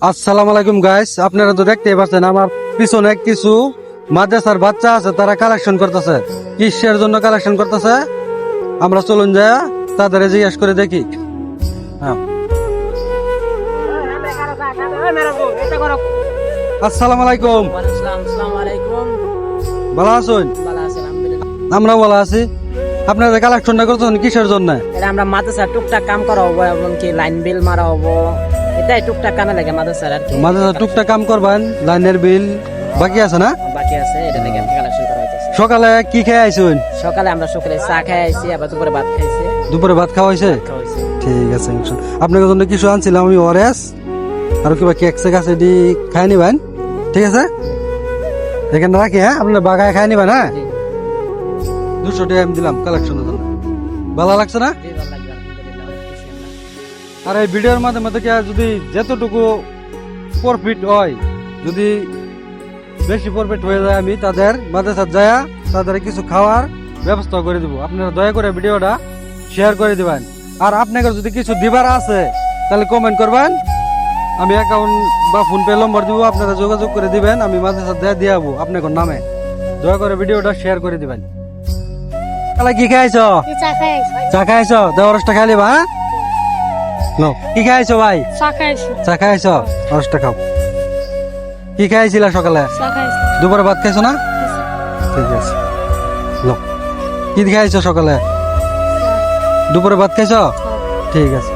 আসসালামু আলাইকুম গাইস, আপনারা তো দেখতেই পাচ্ছেন আমার পিছনে কিছু মাদ্রাসার বাচ্চা আছে, তারা কালেকশন করতেছে। কিসের জন্য কালেকশন করতেছে আমরা চলুন যায় তাদের জিজ্ঞেস করে দেখি। হ্যাঁ, আসসালামু আলাইকুম। ভালো আছেন? আমরাও ভালো আছি। আপনারা কালেকশনটা করতেছেন কিসের জন্য? আমরা মাদ্রাসা টুকটাক কাম করা হবো, এমনকি লাইন বিল মারা হবো, এটাই টুকটাক কামে লাগে মাদ্রাসার আর কি। মাদ্রাসা টুকটাক কাম করবেন, লাইনের বিল বাকি আছে না? বাকি আছে, এটা থেকে কালেকশন করা হইতেছে। সকালে কি খেয়ে আইসুন? সকালে আমরা চা খাই আইছি, আবার দুপুরে ভাত খাইছি। দুপুরে ভাত খাওয়া হয়েছে? ঠিক আছে, আপনার জন্য কিছু আনছিলাম আমি, ওরেস আর কি বাকি একসে কাছে দি খাই নিবেন, ঠিক আছে? এখানে রাখি, হ্যাঁ আপনার বাগায় খাই নিবেন। হ্যাঁ, 200 টাকা আমি দিলাম কালেকশনের জন্য। ভালো লাগছে না? আর এই ভিডিওর মাধ্যমে থেকে যদি যতটুকু প্রফিট হয়, যদি বেশি প্রফিট হয়ে যায়, আমি তাদের মাদ্রাসার যায় তাদের কিছু খাওয়ার ব্যবস্থা করে দিব। আপনারা দয়া করে ভিডিওটা শেয়ার করে দিবেন। আর আপনাকে যদি কিছু দিবার আছে তাহলে কমেন্ট করবেন, আমি অ্যাকাউন্ট বা ফোনপে নম্বর দিব, আপনারা যোগাযোগ করে দিবেন, আমি মাদ্রাসার যায় দিয়ে যাবো আপনার নামে। দয়া করে ভিডিওটা শেয়ার করে দিবেন। তাহলে কি খাইছো? চা খাইছো? দেওয়ারসটা খাইলি বা? কি খাইছো ভাই? চা খাইছো? রসটা খাও। কি খাইছিলা সকালে? দুপুরে ভাত খাইছো না? ঠিক আছে, কি খাইছো সকালে? দুপুরে ভাত খাইছো? ঠিক আছে।